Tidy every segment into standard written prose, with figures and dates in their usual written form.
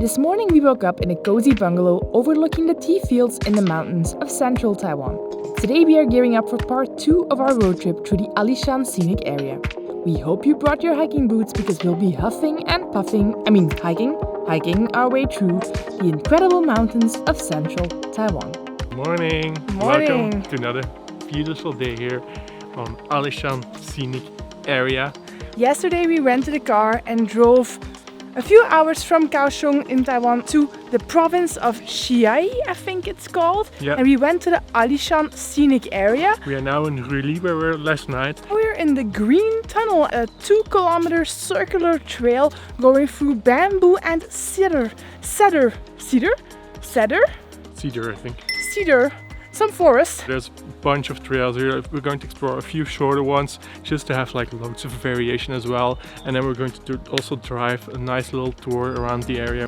This morning we woke up in a cozy bungalow overlooking the tea fields in the mountains of central Taiwan. Today we are gearing up for part 2 of our road trip through the Alishan scenic area. We hope you brought your hiking boots because we'll be hiking our way through the incredible mountains of central Taiwan. Morning! Welcome to another beautiful day here on Alishan scenic area. Yesterday we rented a car and drove a few hours from Kaohsiung in Taiwan to the province of Chiayi, I think it's called. Yeah. And we went to the Alishan scenic area. We are now in Ruli, where we were last night. We're in the Green Tunnel, a 2-kilometer circular trail going through bamboo and cedar, I think. Cedar, some forest. There's a bunch of trails here. We're going to explore a few shorter ones just to have like loads of variation as well. And then we're going to also drive a nice little tour around the area.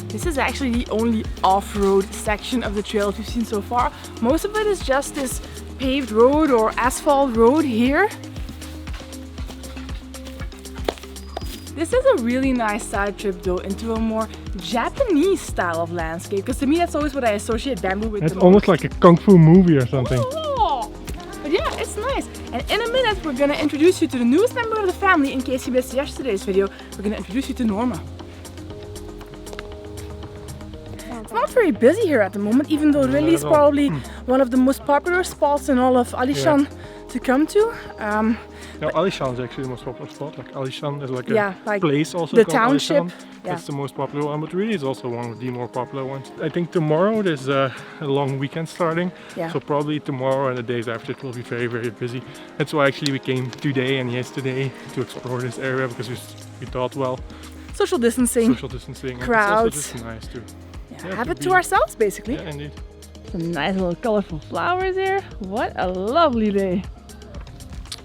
This is actually the only off-road section of the trail we've seen so far. Most of it is just this paved road or asphalt road here. This is a really nice side trip though into a more Japanese style of landscape, because to me that's always what I associate bamboo with. It's almost like a kung fu movie or something. Oh, but yeah, it's nice. And in a minute we're gonna introduce you to the newest member of the family. In case you missed yesterday's video, we're gonna introduce you to Norma. It's not very busy here at the moment, even though Rili is probably one of the most popular spots in all of Alishan to come to. No, Alishan is actually the most popular spot. Like Alishan is like a place also the called township. Alishan. That's the most popular one, but Rili is also one of the more popular ones. I think tomorrow there's a long weekend starting, so probably tomorrow and the days after it will be very, very busy. That's why actually we came today and yesterday to explore this area, because we thought, well, social distancing, crowds. It's also just nice to have it to ourselves, basically. Yeah, indeed. Some nice little colorful flowers here. What a lovely day.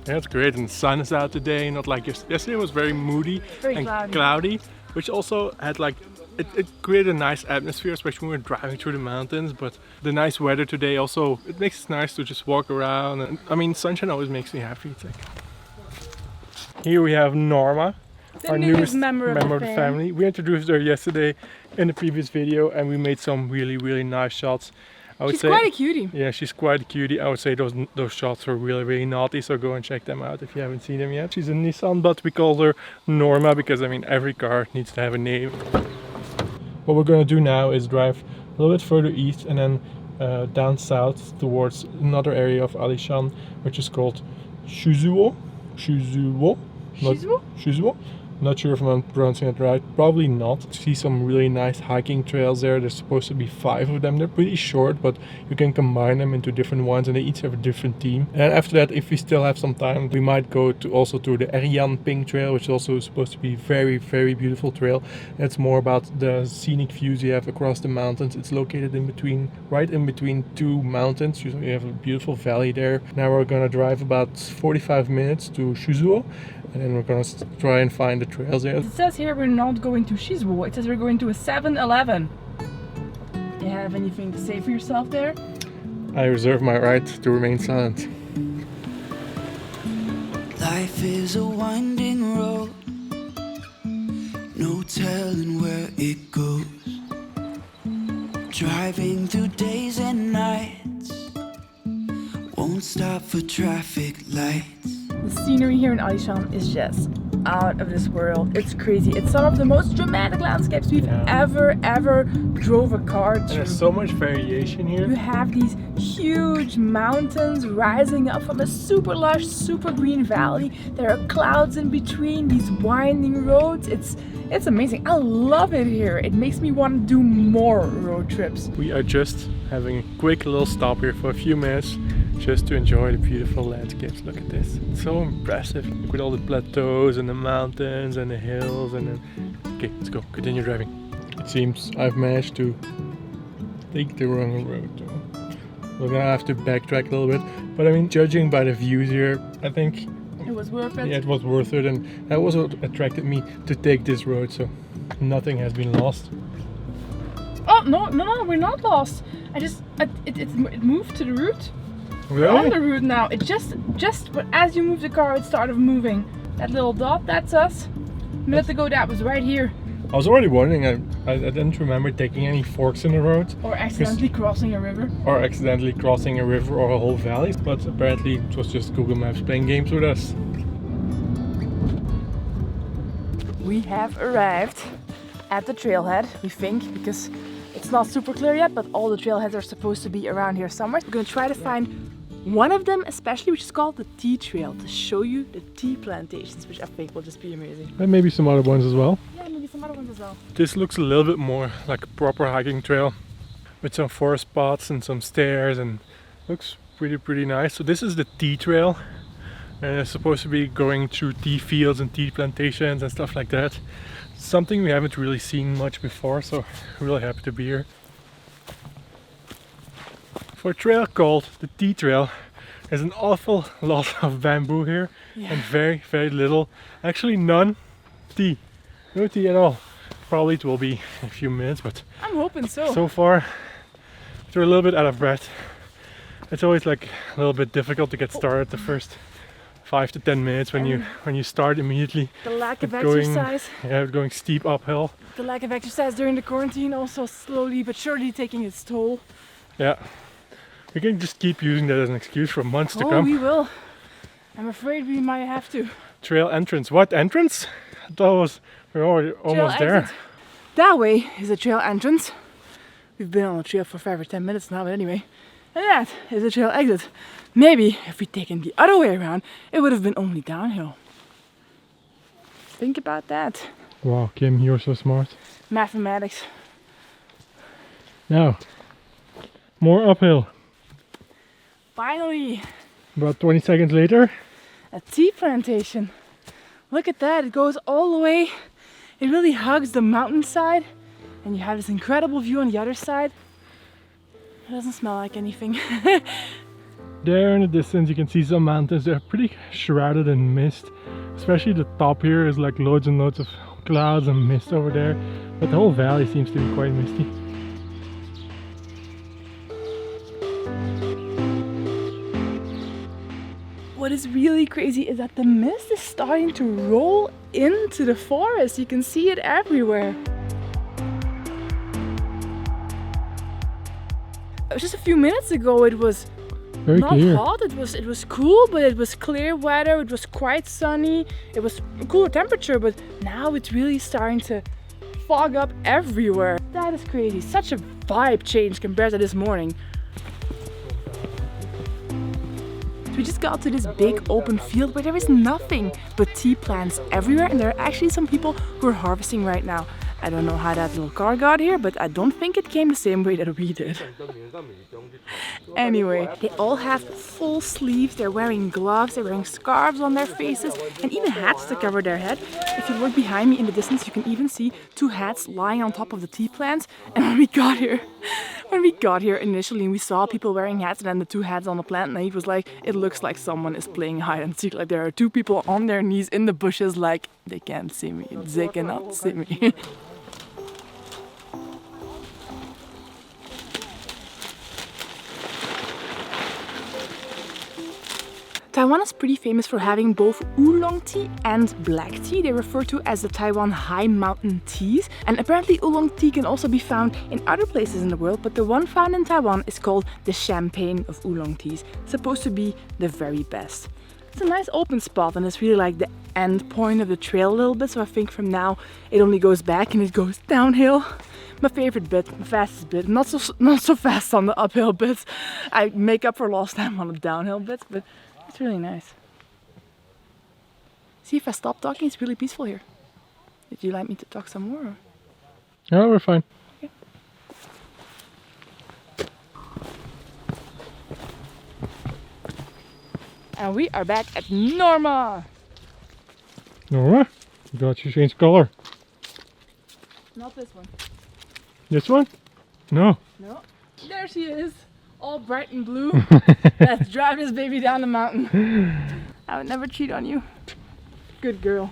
Yeah, it's great, and the sun is out today, not like yesterday was very moody and cloudy, which also had like, it created a nice atmosphere, especially when we were driving through the mountains. But the nice weather today also, it makes it nice to just walk around. And I mean, sunshine always makes me happy. It's like... Here we have Norma, our newest member of the family. We introduced her yesterday in the previous video, and we made some really, really nice shots. She's quite a cutie. Yeah, she's quite a cutie. I would say those shots were really, really naughty, so go and check them out if you haven't seen them yet. She's a Nissan, but we call her Norma because, I mean, every car needs to have a name. What we're going to do now is drive a little bit further east and then down south towards another area of Alishan, which is called Shuzuo. Not sure if I'm pronouncing it right, probably not. See some really nice hiking trails there. There's supposed to be 5 of them. They're pretty short, but you can combine them into different ones and they each have a different theme. And after that, if we still have some time, we might go also to the Yongping Trail, which is also supposed to be very, very beautiful trail. It's more about the scenic views you have across the mountains. It's located right in between 2 mountains. So you have a beautiful valley there. Now we're gonna drive about 45 minutes to Shuzuo, and then we're gonna try and find the trails there. It says here we're not going to Shizuo, it says we're going to a 7-Eleven. You have anything to say for yourself there? I reserve my right to remain silent. Life is a winding road, no telling where it goes. Driving through days and nights, won't stop for traffic lights. The scenery here in Alishan is just out of this world. It's crazy. It's some of the most dramatic landscapes we've ever drove a car through. And there's so much variation here. You have these huge mountains rising up from a super lush, super green valley. There are clouds in between, these winding roads. It's amazing. I love it here. It makes me want to do more road trips. We are just having a quick little stop here for a few minutes, just to enjoy the beautiful landscapes. Look at this. It's so impressive. Look at all the plateaus and the mountains and the hills and then... Okay, let's go. Continue driving. It seems I've managed to take the wrong road though. We're gonna have to backtrack a little bit. But I mean, judging by the views here, I think... It was worth it? Yeah, it was worth it, and that was what attracted me to take this road, so nothing has been lost. Oh, No, we're not lost. It moved to the route. Really? We're on the route now. It just as you move the car, it started moving. That little dot, that's us. A minute ago, that was right here. I was already wondering, I didn't remember taking any forks in the road. Or accidentally crossing a river. Or accidentally crossing a river or a whole valley. But apparently it was just Google Maps playing games with us. We have arrived at the trailhead, we think, because it's not super clear yet, but all the trailheads are supposed to be around here somewhere. We're gonna try to find one of them especially, which is called the tea trail, to show you the tea plantations, which I think will just be amazing. And maybe some other ones as well. Yeah, maybe some other ones as well. This looks a little bit more like a proper hiking trail with some forest spots and some stairs, and looks pretty nice. So this is the tea trail, and it's supposed to be going through tea fields and tea plantations and stuff like that. Something we haven't really seen much before, so really happy to be here. For a trail called the tea trail, there's an awful lot of bamboo here, and very little, actually none tea. No tea at all. Probably it will be in a few minutes, but I'm hoping so. So far we're a little bit out of breath. It's always like a little bit difficult to get started the first 5 to 10 minutes when you start immediately. The lack of exercise. Going steep uphill. The lack of exercise during the quarantine also slowly but surely taking its toll. Yeah. We can just keep using that as an excuse for months to come. Oh, we will. I'm afraid we might have to. Trail entrance. What entrance? I thought we're already almost there. That way is the trail entrance. We've been on the trail for 5 or 10 minutes now, but anyway. And that is the trail exit. Maybe if we'd taken the other way around, it would have been only downhill. Think about that. Wow, Kim, you're so smart. Mathematics. Now, more uphill. Finally. About 20 seconds later. A tea plantation. Look at that, it goes all the way. It really hugs the mountainside. And you have this incredible view on the other side. It doesn't smell like anything. There in the distance you can see some mountains. They're pretty shrouded in mist. Especially the top here is like loads and loads of clouds and mist over there. But the whole valley seems to be quite misty. What is really crazy is that the mist is starting to roll into the forest. You can see it everywhere. Just a few minutes ago it was very not clear. Hot, it was cool, but it was clear weather, it was quite sunny, it was a cooler temperature, but now it's really starting to fog up everywhere. That is crazy, such a vibe change compared to this morning. We just got to this big open field where there is nothing but tea plants everywhere, and there are actually some people who are harvesting right now. I don't know how that little car got here, but I don't think it came the same way that we did. Anyway, they all have full sleeves, they're wearing gloves, they're wearing scarves on their faces, and even hats to cover their head. If you look behind me in the distance, you can even see 2 hats lying on top of the tea plants. And when we got here initially, we saw people wearing hats and then the 2 hats on the plant, and it was like, it looks like someone is playing hide and seek. Like there are 2 people on their knees in the bushes, like they can't see me, they cannot see me. Taiwan is pretty famous for having both oolong tea and black tea. They refer to as the Taiwan high mountain teas. And apparently oolong tea can also be found in other places in the world, but the one found in Taiwan is called the champagne of oolong teas. It's supposed to be the very best. It's a nice open spot, and it's really like the end point of the trail a little bit, so I think from now it only goes back and it goes downhill. My favorite bit, my fastest bit, not so fast on the uphill bits. I make up for lost time on the downhill bits, but it's really nice. See, if I stop talking, it's really peaceful here. Would you like me to talk some more? No, we're fine. Okay. And we are back at Norma. Norma, you got to change color. Not this one. This one? No. No. There she is. All bright and blue. Let's drive this baby down the mountain. I would never cheat on you. Good girl.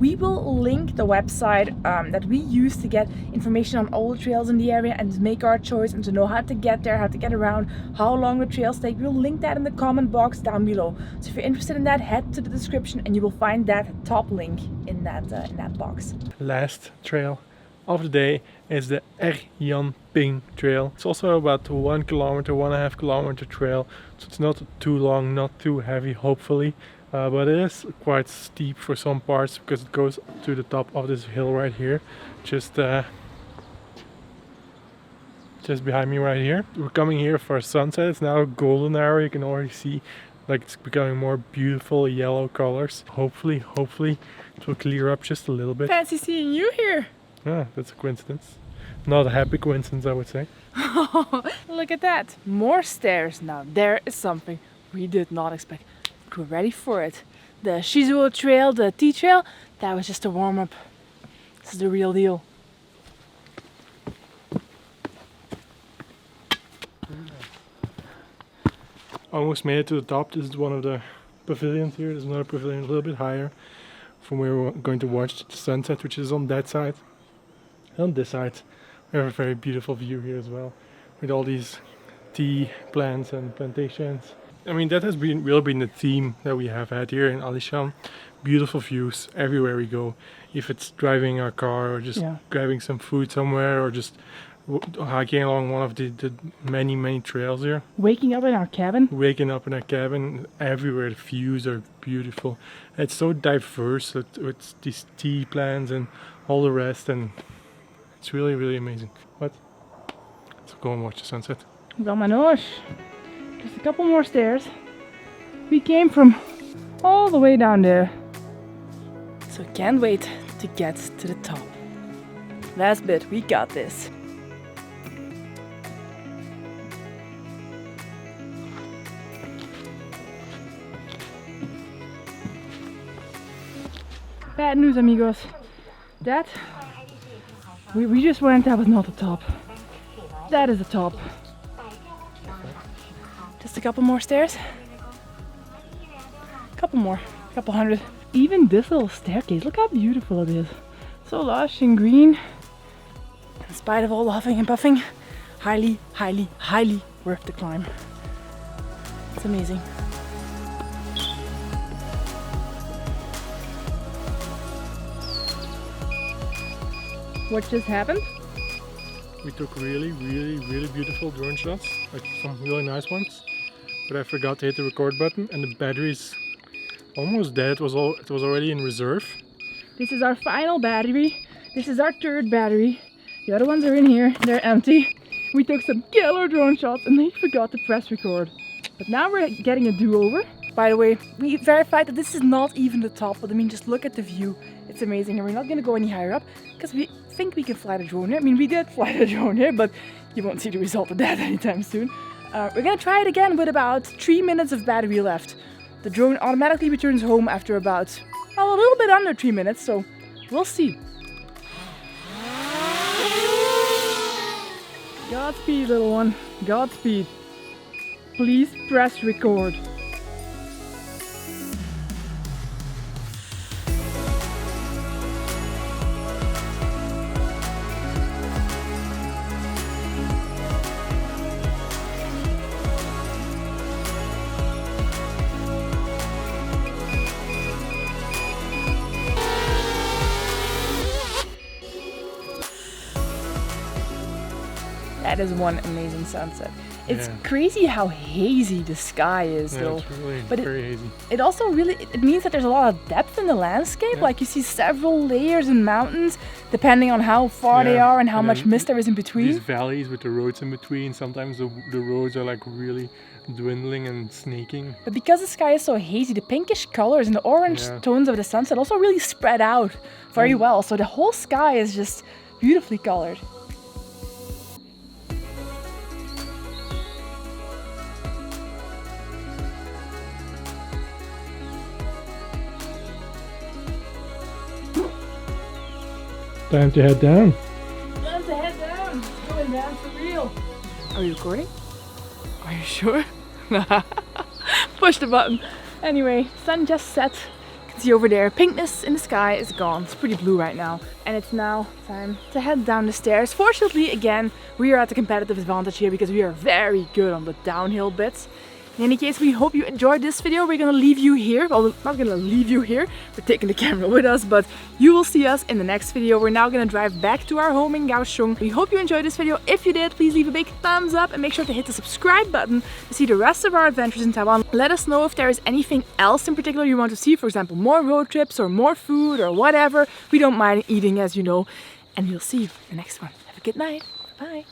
We will link the website that we use to get information on all the trails in the area and to make our choice and to know how to get there, how to get around, how long the trails take. We'll link that in the comment box down below. So if you're interested in that, head to the description and you will find that top link in that box. Last trail of the day is the Yongping Trail. It's also about 1 kilometer, 1.5 kilometer trail, so it's not too long, not too heavy, hopefully, but it is quite steep for some parts because it goes to the top of this hill right here, just behind me right here. We're coming here for sunset. It's now a golden hour. You can already see like it's becoming more beautiful yellow colors. Hopefully it will clear up just a little bit. Fancy seeing you here. Yeah, that's a coincidence. Not a happy coincidence, I would say. Look at that. More stairs. Now there is something we did not expect. We're ready for it. The Shizuo Trail, the T Trail, that was just a warm-up. This is the real deal. Almost made it to the top. This is one of the pavilions here. There's another pavilion a little bit higher from where we're going to watch the sunset, which is on that side. And on this side we have a very beautiful view here as well, with all these tea plants and plantations. I mean, that has really been the theme that we have had here in Alishan. Beautiful views everywhere we go. If it's driving our car or just grabbing some food somewhere or just hiking along one of the many trails here. Waking up in our cabin. Everywhere the views are beautiful. It's so diverse with these tea plants and all the rest, and it's really amazing. But let's go and watch the sunset. Wel manoche. Just a couple more stairs. We came from all the way down there. So can't wait to get to the top. Last bit, we got this. Bad news, amigos. That we just went, that was not the top. That is the top. Just a couple more stairs. Couple more, couple hundred. Even this little staircase, look how beautiful it is. So lush and green. In spite of all the huffing and puffing, highly worth the climb. It's amazing. What just happened? We took really beautiful drone shots, like some really nice ones, but I forgot to hit the record button and the battery's almost dead. It was already in reserve. This is our final battery. This is our third battery. The other ones are in here, they're empty. We took some killer drone shots and they forgot to press record. But now we're getting a do-over. By the way, we verified that this is not even the top, but I mean, just look at the view. It's amazing, and we're not gonna go any higher up because we think we can fly the drone here. I mean, we did fly the drone here, but you won't see the result of that anytime soon. We're gonna try it again with about 3 minutes of battery left. The drone automatically returns home after about, well, a little bit under 3 minutes, so we'll see. Godspeed, little one. Godspeed. Please press record. That is one amazing sunset. It's crazy how hazy the sky is, though. It's really but very hazy. It also really it means that there's a lot of depth in the landscape. Like you see several layers in mountains, depending on how far they are and how much mist there is in between. These valleys with the roads in between. Sometimes the roads are like really dwindling and snaking. But because the sky is so hazy, the pinkish colors and the orange tones of the sunset also really spread out very well. So the whole sky is just beautifully colored. Time to head down. Time to head down. It's going down for real. Are you recording? Are you sure? Push the button. Anyway, sun just set. You can see over there, pinkness in the sky is gone. It's pretty blue right now. And it's now time to head down the stairs. Fortunately, again, we are at a competitive advantage here because we are very good on the downhill bits. In any case, we hope you enjoyed this video. We're gonna leave you here. Well, we're not gonna leave you here. We're taking the camera with us, but you will see us in the next video. We're now gonna drive back to our home in Kaohsiung. We hope you enjoyed this video. If you did, please leave a big thumbs up and make sure to hit the subscribe button to see the rest of our adventures in Taiwan. Let us know if there is anything else in particular you want to see. For example, more road trips or more food or whatever. We don't mind eating, as you know. And we'll see you in the next one. Have a good night. Bye.